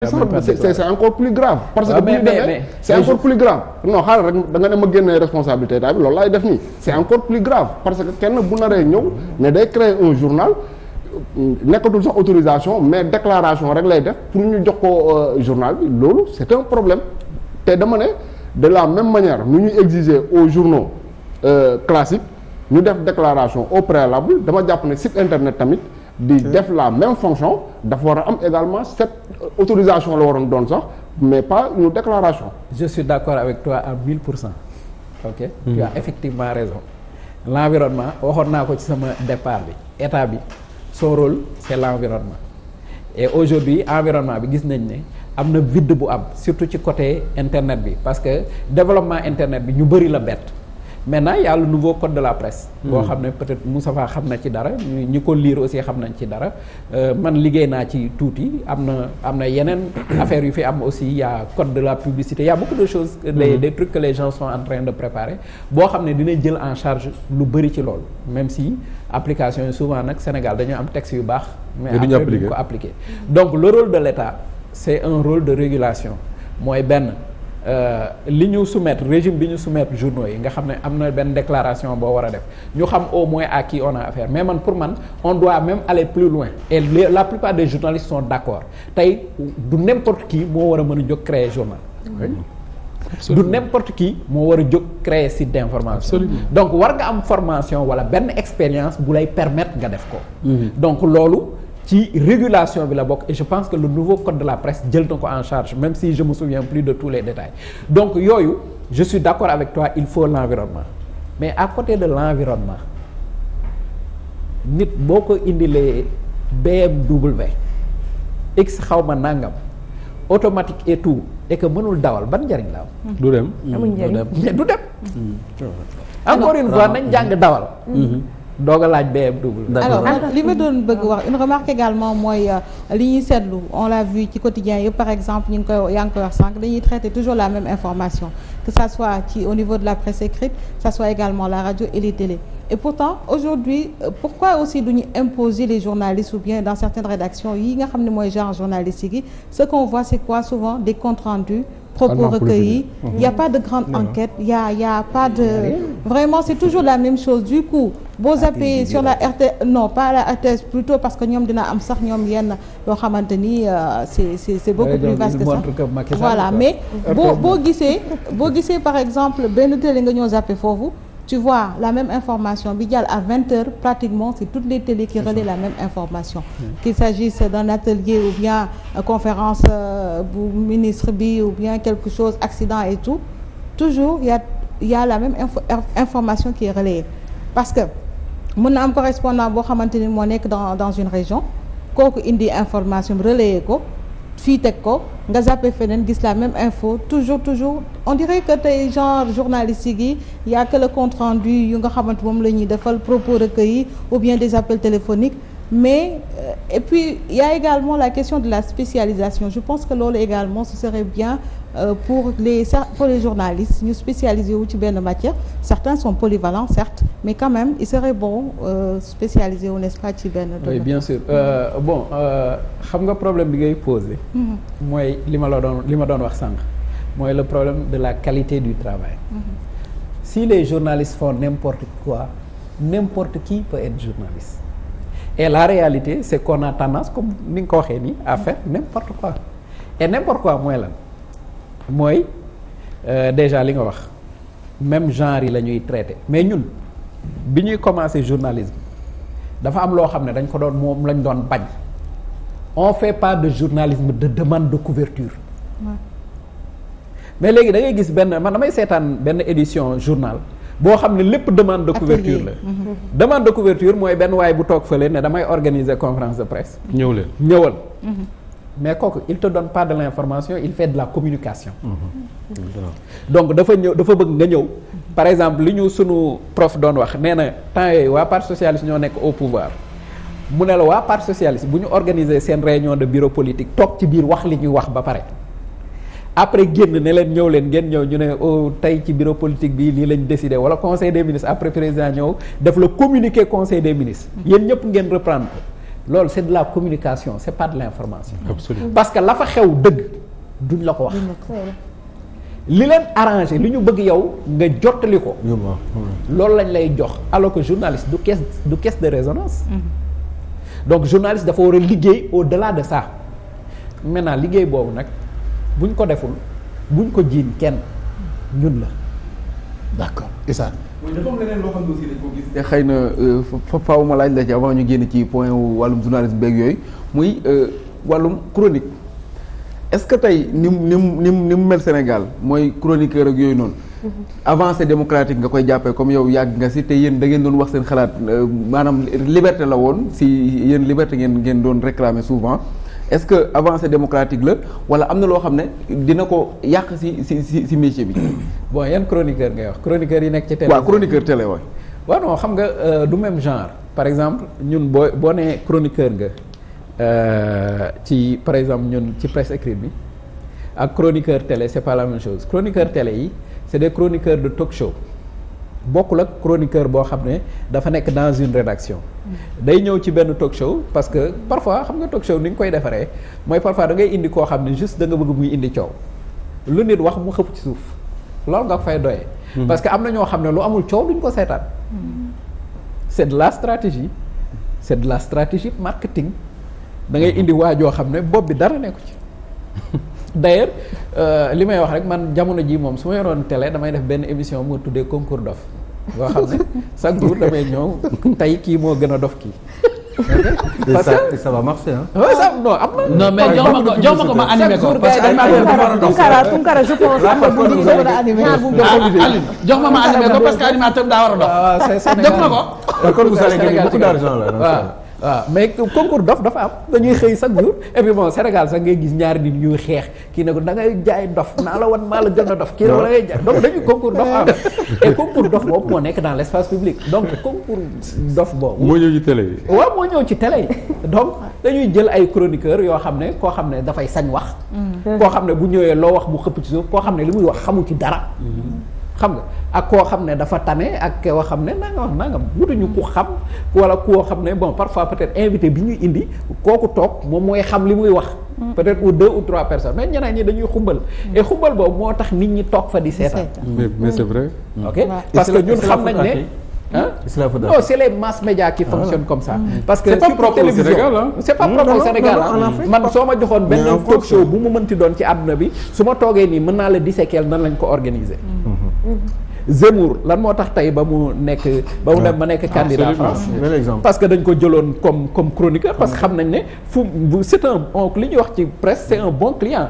c'est encore plus grave. parce que bu ñu demee c'est encore plus grave. non xaaral rek da nga ne ma génnee responsabilité état bi loolu laay def nii c'est encore plus grave parce que kenn bu naree ñëw mais day créer un journal nekkatul sax autorisation mais déclaration rek lay def pour ñu jox ko journal bi loolu c'est un problème te dama ne de la même manière nu ñuy exiger aux journaux classiques ñu def déclaration au préalable dama jàpp ne site internet tamit. di def la même fonction dafa war a am également cette autorisation la waroon doon sax mais pas une déclaration. Je suis d'accord avec toi à 1000%. ok tu as effectivement raison. L'environnement waxoon naa ko ci sama départ bi état bi son rôle c'est l'environnement et aujourd'hui environnement bi gis nañ ne am na vide bu am surtout ci côté internet bi parce que développement internet bi ñu bëri la bett. Maintenant il y a le nouveau code de la presse. boo xam ne peut-être Moustapha xam na ci dara ñi ko lire aussi xam nañ ci dara man liggéey naa ci tuuti am na yeneen affaires yu fi am aussi il y a code de la publicité il y a beaucoup de choses. des trucs que les gens sont en train de préparer boo xam ne dina jël en charge lu bëri ci loolu même si application yi souvent nag Sénégal dañoo am texte yu baax. mais après duñ ko appliquer. Donc le rôle de l'État c'est un rôle de régulation mooy benn. li ñu soumettre régime bi ñu soumettre journaux yi nga xam ne am na benn déclaration boo war a def ñu xam au moins à qui on a affaire mais man pour man on doit même aller plus loin et la plupart des journalistes sont d'accord tey du n'importe qui moo war a mën a jóg créer journal du n'importe qui moo war a jóg créer site d'information donc war nga am formation wala benn expérience bu lay permettre nga def ko donc loolu ci régulation bi la bokk et je pense que le nouveau code de la presse jël na ko en charge même si je me souviens plus de tous les détails donc yooyu je suis d'accord avec toi il faut l'environnement mais à côté de l'environnement nit boo ko indilee BMW x xawma nangam automatique et tout et que mënul dawal ban njariñ la am. du dem mais du dem. encore une fois nañ jàng dawal. doog a laaj BMW. alors li ma doon bëgg wax une remarque également mooy li ñuy seetlu on l'a vu ci quotidien yëpp par exemple ñu ngi koy yaa ngi koy wax sànq dañuy traiter toujours la même information que ça soit ci au niveau de la presse écrite que ça soit également la radio et les télés et pourtant aujourd'hui pourquoi aussi duñu imposer les journalistes ou bien dans certaines rédactions yi nga xam ne mooy genre journalistique yi ce qu'on voit c'est quoi souvent des comptes rendus propos recueillis, il y a pas de grande enquête, il y a pas de vraiment c'est toujours la même chose du coup boo zappee sur la RTS non pas la RTS plutôt parce que ñoom dina am sax ñoom yenn yoo xamante ni c'est beaucoup plus vaste que ça voilà mais boo gisee par exemple benn télé nga ñëw zappé foofu tu vois la même information bi jàll à 20h pratiquement c'est toutes les télés qui relaient la même information qu'il s'agisse d'un atelier ou bien conférence bu ministre bi ou bien quelque chose accident et tout toujours il y a la même information qui est relayée parce que mën na am correspondant boo xamante ni moo nekk dans une région kooku indi information relayé ko fii teg ko nga zappé feneen gis la même info toujours on dirait que tey genre journalistique yi y a que le compte rendu yu nga xamante moom la ñuy defal propos recueillis ou bien des appels téléphoniques mais et puis il y a également la question de la spécialisation je pense que loolu également ce serait bien pour les journalistes ñu spécialisé wu ci benn matière certains sont polyvalents certes mais quand même il serait bon spécialisé wu n'est-ce pas ci benn domaine. Oui bien sûr bon xam nga problème bi ngay poser mooy li ma doon wax sànq mooy le problème de la qualité du travail si les journalistes font n'importe quoi n'importe qui peut être journaliste et la réalité c'est qu'on a tendance comme ni nga ko waxee nii à faire n'importe quoi et n'importe quoi mooy lan mooy déjà li nga wax même genre yi la ñuy traiter mais ñun bi ñuy commencer journalisme dafa am loo xam ne dañ ko doon moom lañ doon bañ on fait pas de journalisme de demande de couverture mais léegi da ngay gis man damay seetaan benn édition journal boo xam ne lépp demande de couverture la demande de couverture mooy benn waay bu toog fële ne damay organiser conférence de presse ñëwal mais kooku il te donne pas de l'information il fait de la communication donc dafa bëgg nga ñëw par exemple li ñu sunu prof doon wax nee na temps yooyu waa parti socialiste ñoo nekk au pouvoir mu ne la waa parti socialiste bu ñu organiser seen réunion de bureau politique toog ci biir wax li ñuy wax ba pare après génn ne leen ñëw leen ngeen ñëw ñu ne tey ci bureau politique bi lii lañ décidé wala conseil des ministres après président ñëw def le communiqué conseil des ministres yéen ñëpp ngeen reprendre ko loolu c'est de la communication c'est pas de l'information. Absolument. parce que la fa xew dëgg duñ la ko wax. li leen arrangé li ñu bëgg yow nga jottali ko. loolu lañ lay jox alors que journaliste du caisse de résonance. donc journaliste dafa war a liggéey au-delà de ça maintenant liggéey boobu nag buñ ko deful buñ ko jiin kenn ñun la. d'accord Issa. mooy dafa am leneen loo xam ne aussi dañ ko gis. te xëy na faaw ma laaj la ci avant ñu génn ci point wàllum journalisme beeg yooyu muy wàllum chronique est-ce que tey ni mu mel Sénégal mooy chroniqueur ak yooyu noonu. avancée démocratique nga koy jàppee comme yow yàgg nga si te yéen da ngeen doon wax seen xalaat maanaam liberté la woon si yéen liberté ngeen doon réclamer souvent est-ce que avancée démocratique la wala am na loo xam ne dina ko yàq si métier bi. bon yan chroniqueur ngay wax chroniqueur yi nekk ci télé. waaw chroniqueur télé waay. waaw non xam nga du même genre par exemple ñun boo nee chroniqueur nga ci par exemple ñun ci presse écrite bi ak chroniqueur télé c'est pas la même chose chroniqueur télé yi c'est des chroniqueurs de talk show bokkul ak chroniqueur boo xam ne dafa nekk dans une rédaction day ñëw ci benn talk show parce que parfois xam nga talk show ni nga koy defaree mooy parfois da ngay indi koo xam ne juste da nga bëgg muy indi coow lu nit wax mu xëpp ci suuf loolu nga fay doyee. parce que am na ñoo xam ne lu amul coow duñ ko seetaan. c'est de la stratégie c'est de la stratégie marketing da ngay indi waa joo xam ne bopp bi dara nekku ci. d'ailleurs li may wax rek man jamono ji moom su ma yoroon télé damay def benn émission moo tuddee concours dof boo xam ne chaque jour damay ñëw tey kii moo gën a dof kii. parce que ça va marcher hein. oui ça non am na. non mais jox ma ko ma animé ko parce que Tounkara je pense am na bu ñu ko a animé jox ma animé ko parce que animateur daa war a dof. waaw c'est Sénégal def na ko. kon vous allez gagner beaucoup d'argent là. waaw mais concours dof dafa am dañuy xëy chaque jour et puis bon Sénégal sax ngay gis ñaari nit ñuy xeex kii ne ko da ngay jaay dof naa la wan maa la gën a dof kii wala ngay jaay donc dañuy concours dof am et concours dof boobu moo nekk dans l'espace public donc concours dof boobu. moo ñëw ci télé yi. waaw moo ñëw ci télé yi donc dañuy jël ay chroniqueurs yoo xam ne koo xam ne dafay sañ wax. koo xam ne bu ñëwee loo wax mu xëpp ci suuf koo xam ne li muy wax xamu ci dara. xam nga ak koo xam ne dafa tane ak koo xam ne nangam wutuñu ku xam wala koo xam ne bon parfois peut-être invité bi ñuy indi kooku toog moom mooy xam li muy wax. peut-être ou 2 ou 3 personnes mais ñeneen ñi dañuy xumbal. et xumbal boobu moo tax nit ñi toog fa di seetaan. mais c'est vrai. ok parce que ñun xam nañ ne. non c'est les mass médias qui fonctionnent comme ça. parce que c'est pas propre au Sénégal c'est pas propre au Sénégal man soo ma joxoon benn talk show bu mu mënti doon ci àdduna bi su ma toogee nii mën naa la disséquer nan lañ ko organiser. Zemmour lan moo tax tey ba mu nekk ba mu dem ba nekk candidat France parce que dañ ko jëloon comme chroniqueur parce que xam nañ ne c'est un li ñuy wax ci presse c'est un bon client.